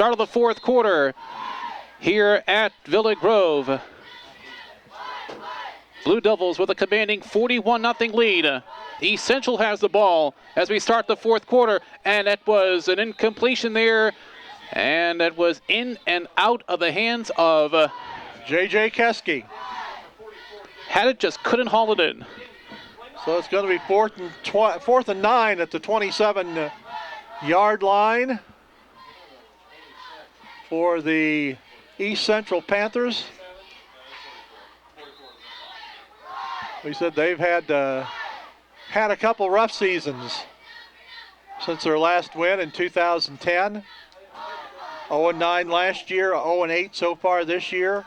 Start of the fourth quarter here at Villa Grove. Blue Devils with a commanding 41-0 lead. East Central has the ball as we start the fourth quarter, and that was an incompletion there, and that was in and out of the hands of J.J. Keski. Had it, just couldn't haul it in. So it's going to be fourth and 9 at the 27-yard line for the East Central Panthers. We said they've had a couple rough seasons since their last win in 2010. 0-9 last year, 0-8 so far this year.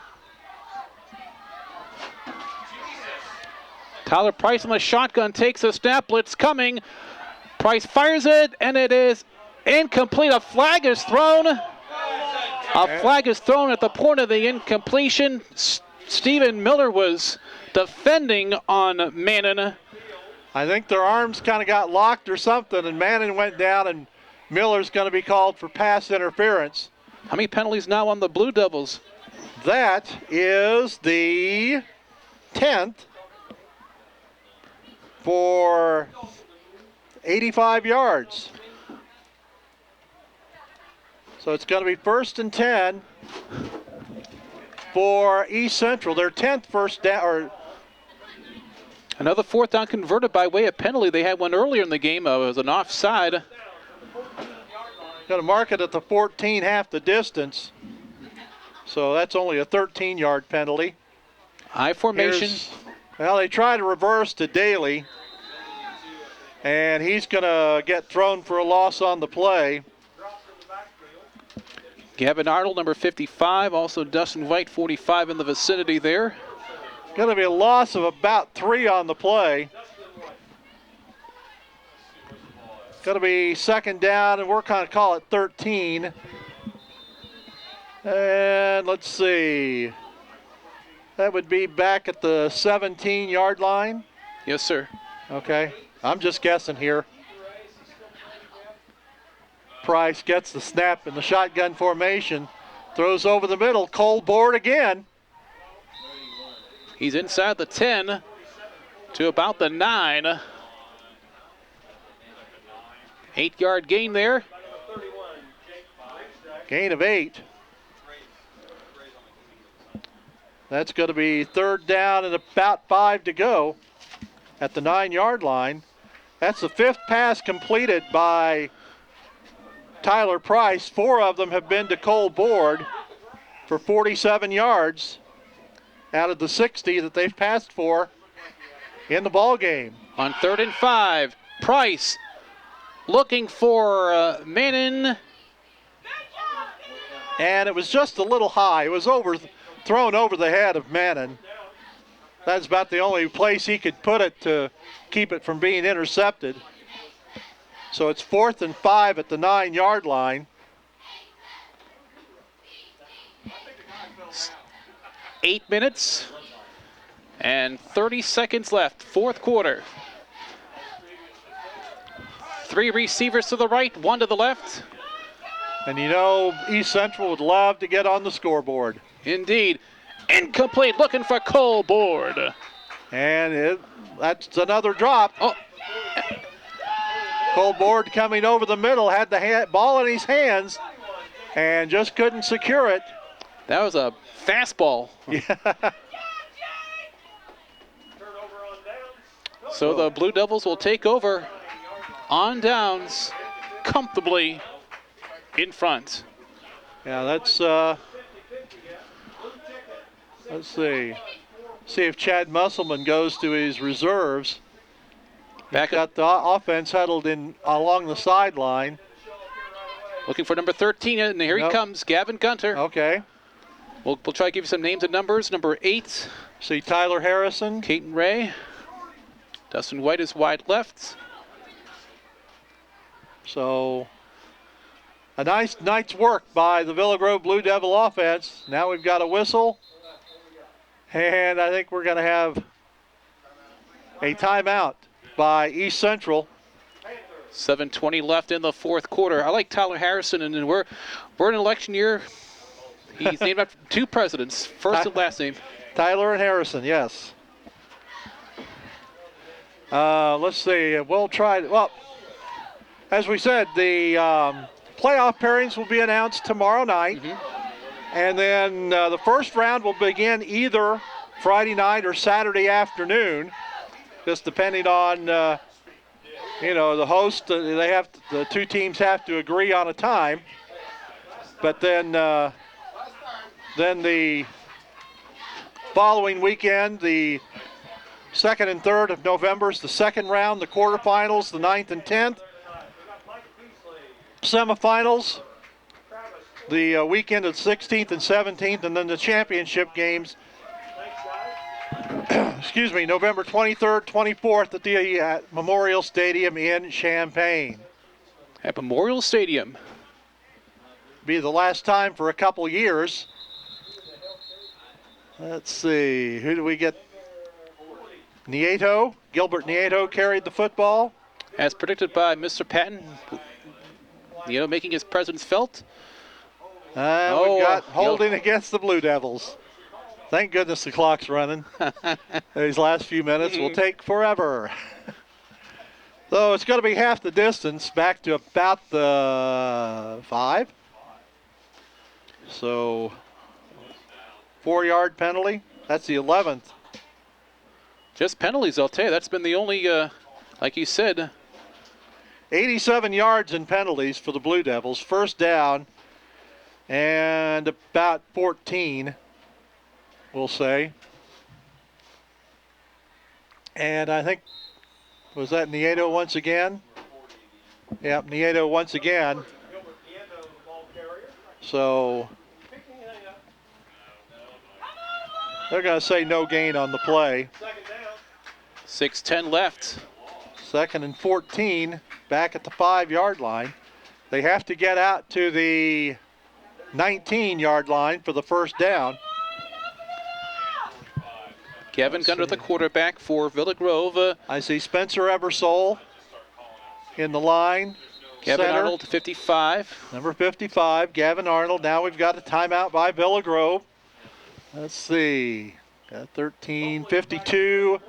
Tyler Price on the shotgun takes a snap. Blitz coming. Price fires it, and it is incomplete. A flag is thrown. A flag is thrown at the point of the incompletion. Stephen Miller was defending on Mannon. I think their arms kind of got locked or something, and Mannon went down, and Miller's going to be called for pass interference. How many penalties now on the Blue Devils? That is the 10th for 85 yards. So it's going to be first and 10 for East Central. Their 10th first down. Or another fourth down converted by way of penalty. They had one earlier in the game. It was an offside. Going to mark it at the 14, half the distance. So that's only a 13-yard penalty. I formation. Well, they try to reverse to Daly, and he's going to get thrown for a loss on the play. Gavin Arnold, number 55, also Dustin White, 45 in the vicinity there. Going to be a loss of about 3 on the play. Going to be second down, and we're going to call it 13. And let's see. That would be back at the 17-yard line? Yes, sir. Okay. I'm just guessing here. Price gets the snap in the shotgun formation. Throws over the middle. Cole Board again. He's inside the 10 to about the 9. 8-yard gain there. Gain of 8. That's going to be third down and about 5 to go at the 9-yard line. That's the 5th pass completed by Tyler Price. 4 of them have been to Cole Board for 47 yards out of the 60 that they've passed for in the ball game. On 3rd and 5, Price looking for Mannon. And it was just a little high. It was thrown over the head of Mannon. That's about the only place he could put it to keep it from being intercepted. So it's 4th and 5 at the 9-yard line. 8 minutes and 30 seconds left, fourth quarter. 3 receivers to the right, 1 to the left. And you know, East Central would love to get on the scoreboard. Indeed. Incomplete, looking for Cole Board. And that's another drop. Oh. Cole Board coming over the middle, had the ball in his hands, and just couldn't secure it. That was a fastball. Yeah. So the Blue Devils will take over on downs comfortably in front. Yeah, that's, let's see. See if Chad Musselman goes to his reserves. Back got the offense huddled in along the sideline. Looking for number 13, and here he comes, Gavin Gunter. Okay. We'll try to give you some names and numbers. Number 8. See Tyler Harrison. Caton Ray. Dustin White is wide left. So a nice night's work by the Villa Grove Blue Devil offense. Now we've got a whistle. And I think we're going to have a timeout by East Central. 7:20 left in the fourth quarter. I like Tyler Harrison, and we're in election year. He's named after two presidents, first and last name. Tyler and Harrison, yes. Let's see. We'll try. Well, as we said, the playoff pairings will be announced tomorrow night. And then the first round will begin either Friday night or Saturday afternoon, just depending on, the host. The two teams have to agree on a time. But then the following weekend, the 2nd and 3rd of November is the second round, the quarterfinals, the 9th and 10th. Semifinals, the weekend of 16th and 17th, and then the championship games, November 23rd, 24th at the Memorial Stadium in Champaign. At Memorial Stadium. Be the last time for a couple years. Let's see, who do we get? Gilbert Nieto carried the football. As predicted by Mr. Patton, making his presence felt. We've got holding against the Blue Devils. Thank goodness the clock's running. These last few minutes will take forever. So it's going to be half the distance back to about the 5. So 4-yard penalty. That's the 11th. Just penalties, I'll tell you. That's been the only, like you said. 87 yards in penalties for the Blue Devils. First down and about 14, we'll say. And I think, was that Nieto once again? Yep, Nieto once again. So they're going to say no gain on the play. 6:10 left. 2nd and 14, back at the 5-yard line. They have to get out to the 19-yard line for the first down. Kevin Gunter, the quarterback for Villa Grove. I see Spencer Ebersole in the line. Gavin Center. Arnold, 55. Number 55, Gavin Arnold. Now we've got a timeout by Villa Grove. Let's see. Got 13, 52.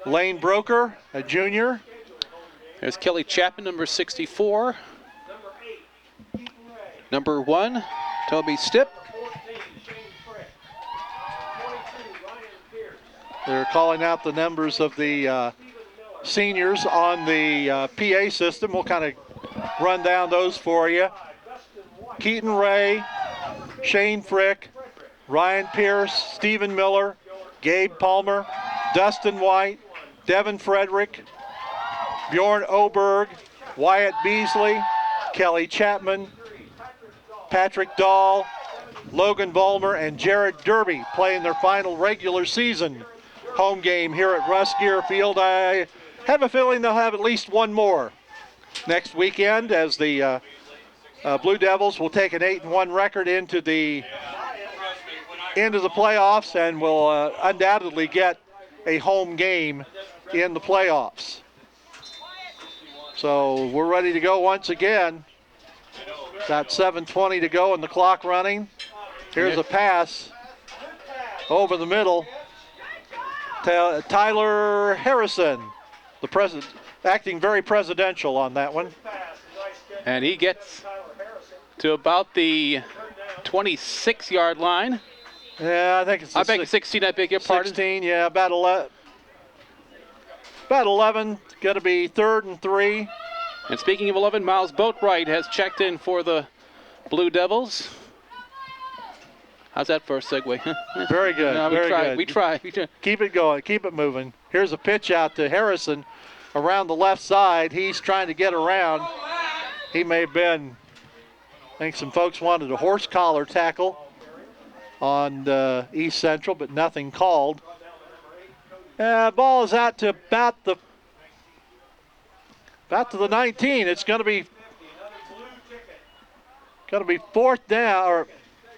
Lane Broker, a junior. There's Kelly Chapman, number 64. Number 1, Toby Stipp. They're calling out the numbers of the seniors on the PA system. We'll kind of run down those for you. Keaton Ray, Shane Frick, Ryan Pierce, Stephen Miller, Gabe Palmer, Dustin White, Devin Frederick, Bjorn Oberg, Wyatt Beasley, Kelly Chapman, Patrick Dahl, Logan Vollmer, and Jared Derby playing their final regular season home game here at Russ Gear Field. I have a feeling they'll have at least one more next weekend, as the Blue Devils will take an 8-1 record into the playoffs and will undoubtedly get a home game in the playoffs. So we're ready to go once again. Got 7:20 to go and the clock running. Here's a pass over the middle. Tyler Harrison, the president, acting very presidential on that one. And he gets to about the 26-yard line. Yeah, I think it's. I beg 16. I beg your pardon. 16. Yeah, about 11. About 11. Going to be 3rd and 3. And speaking of 11, Miles Boatwright has checked in for the Blue Devils. How's that for a segue? Very good. No, very good. We try. Keep it going. Keep it moving. Here's a pitch out to Harrison around the left side. He's trying to get around. He may have been. I think some folks wanted a horse collar tackle on East Central, but nothing called. Ball is out to about the 19. It's going to be 4th down, or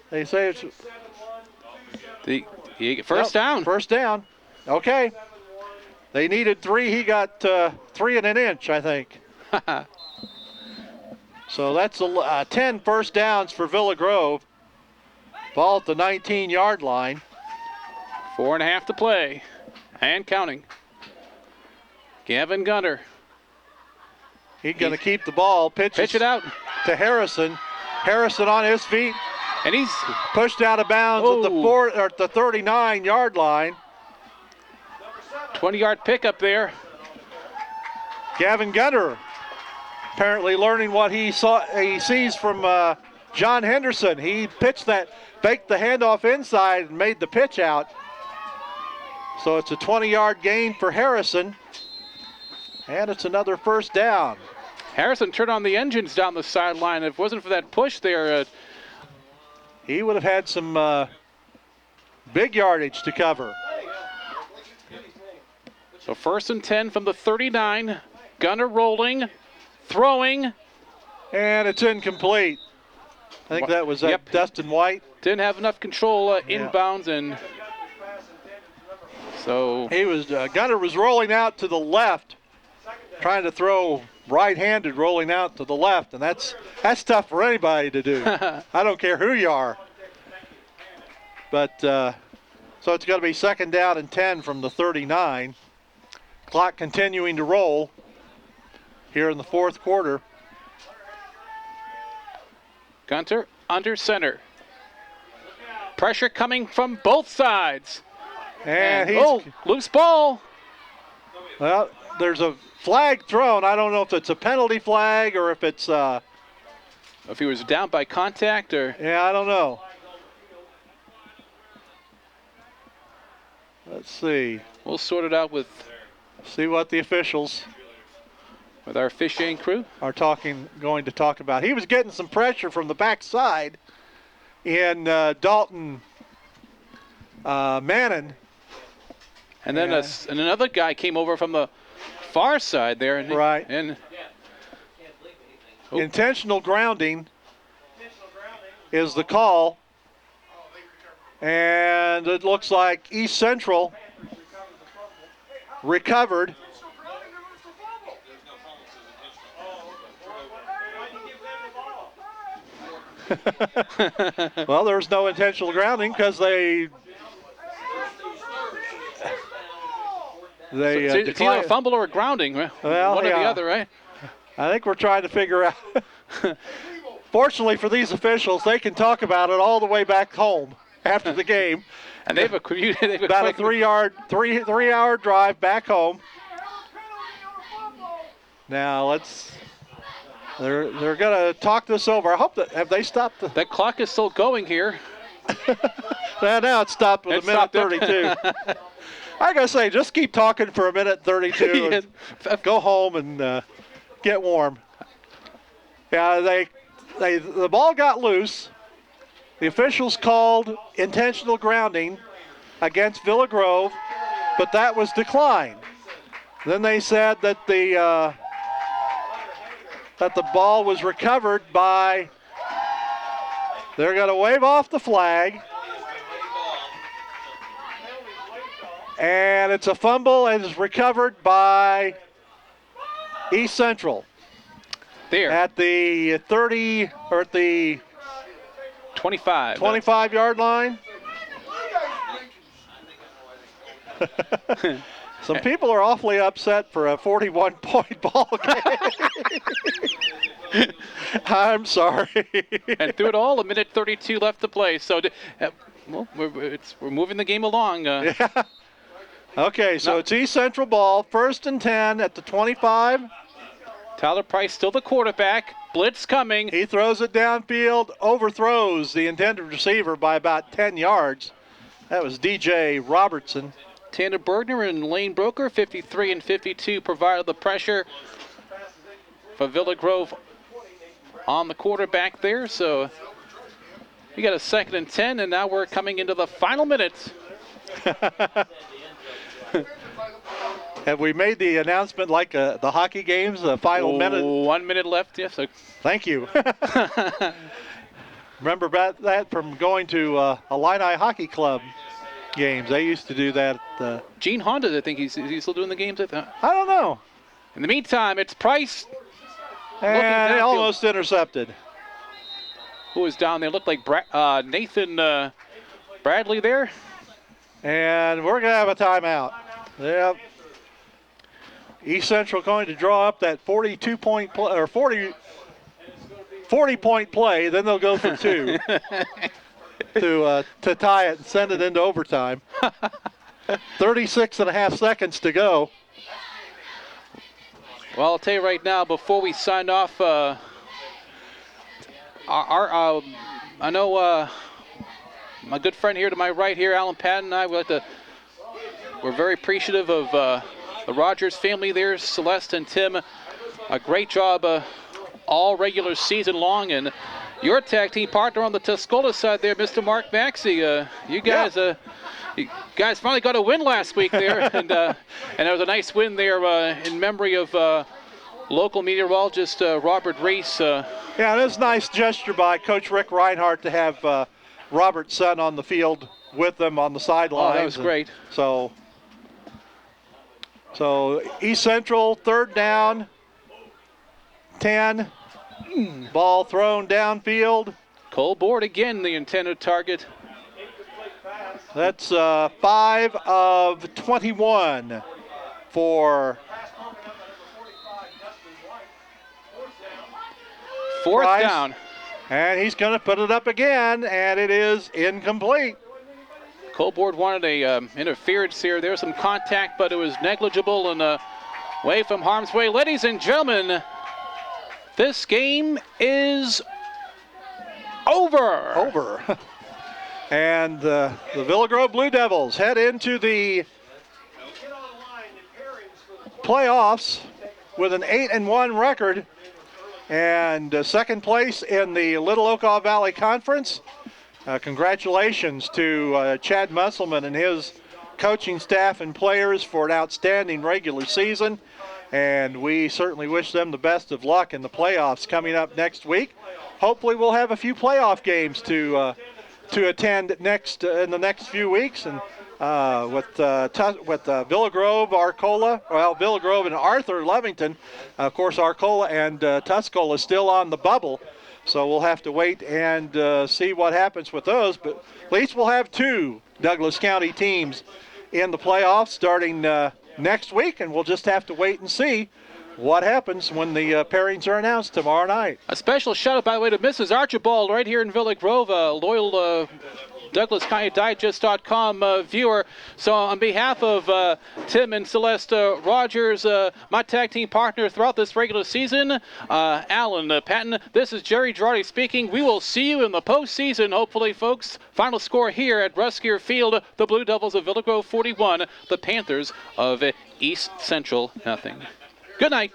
they say it's first down. First down. Okay. They needed 3. He got 3 and an inch, I think. So that's 10 first downs for Villa Grove. Ball at the 19-yard line. 4.5 to play and counting. Gavin Gunter. He's going to keep the ball. Pitch it out to Harrison. Harrison on his feet. And he's pushed out of bounds at the 39-yard line. 20-yard pickup there. Gavin Gunter apparently learning what he sees from John Henderson. He baked the handoff inside and made the pitch out. So it's a 20-yard gain for Harrison. And it's another first down. Harrison turned on the engines down the sideline. If it wasn't for that push there, he would have had some big yardage to cover. So 1st and 10 from the 39. Gunner rolling, throwing. And it's incomplete. I think that was Dustin White. Didn't have enough control inbounds, and so he was Gunner was rolling out to the left, trying to throw right-handed, rolling out to the left, and that's tough for anybody to do. I don't care who you are. But so it's going to be 2nd down and 10 from the 39. Clock continuing to roll here in the 4th quarter. Gunter under center. Pressure coming from both sides. And loose ball. Well, there's a flag thrown. I don't know if it's a penalty flag or if it's if he was down by contact or. Yeah, I don't know. Let's see. We'll sort it out with. See what the officials. With our officiating crew. Are going to talk about. He was getting some pressure from the backside in Dalton Mannon. And then and another guy came over from the far side there. And right. And intentional grounding is the call. And it looks like East Central recovered. Well, there's no intentional grounding because they it's either a fumble or a grounding. Well, one or the other, right? I think we're trying to figure out. Fortunately for these officials, they can talk about it all the way back home after the game. And they've about a 3-hour drive back home. Now they're going to talk this over. I hope have they stopped that clock is still going here. Now it's stopped with a minute 32. I gotta say, just keep talking for a minute 32 and go home and get warm. Yeah, the ball got loose. The officials called intentional grounding against Villa Grove, but that was declined. Then they said that the ball was recovered by. They're going to wave off the flag. And it's a fumble and is recovered by East Central. There. At the 30 or at the 25-yard line. Some people are awfully upset for a 41-point ball game. I'm sorry. And through it all, 1:32 left to play. So, we're moving the game along. Yeah. Okay, so it's East Central ball, 1st and 10 at the 25. Tyler Price still the quarterback. Blitz coming. He throws it downfield, overthrows the intended receiver by about 10 yards. That was DJ Robertson. Tanner Bergner and Lane Broker, 53 and 52, provided the pressure for Villa Grove on the quarterback there. So we got a 2nd and 10, and now we're coming into the final minutes. Have we made the announcement like the hockey games, the final minute? 1 minute left, yes. Thank you. Remember that from going to Illini Hockey Club games. They used to do that. Gene Honda, I think he's still doing the games. I don't know. In the meantime, it's Price And downfield. almost intercepted. Who was down there? Looked like Nathan Bradley there. And we're going to have a timeout. Yep. East Central going to draw up that 42-point play, or 40-point play. Then they'll go for 2 to tie it and send it into overtime. 36 and a half seconds to go. Well, I'll tell you right now, before we sign off, I know my good friend here to my right here, Alan Patton, and I we're very appreciative of the Rogers family there, Celeste and Tim. A great job all regular season long, and your tag team partner on the Tuscola side there, Mr. Mark Maxey. You guys finally got a win last week there, and there was a nice win there in memory of local meteorologist Robert Reese. Yeah, it is a nice gesture by Coach Rick Reinhardt to have Robert's son on the field with them on the sidelines. Oh, that was great. So East Central, 3rd down, 10. Ball thrown downfield. Cole Board again, the intended target. That's 5 of 21 for 4th Price. down. And he's going to put it up again, and it is incomplete. Cole Board wanted a interference here. There was some contact, but it was negligible and away from harm's way. Ladies and gentlemen, this game is over. And the Villa Grove Blue Devils head into the playoffs with an 8-1 record and 2nd place in the Little Okaw Valley Conference. Congratulations to Chad Musselman and his coaching staff and players for an outstanding regular season. And we certainly wish them the best of luck in the playoffs coming up next week. Hopefully we'll have a few playoff games to attend next in the next few weeks, and with Villa Grove, Arcola, Villa Grove and Arthur Lovington. Of course, Arcola and Tuscola still on the bubble, so we'll have to wait and see what happens with those. But at least we'll have 2 Douglas County teams in the playoffs starting next week, and we'll just have to wait and see what happens when the pairings are announced tomorrow night. A special shout out, by the way, to Mrs. Archibald right here in Villa Grove, a loyal Douglas County Digest.com viewer. So on behalf of Tim and Celeste Rogers, my tag team partner throughout this regular season, Alan Patton, this is Jerry Girardi speaking. We will see you in the postseason, hopefully, folks. Final score here at Ruskier Field, the Blue Devils of Villa Grove 41, the Panthers of East Central 0. Good night.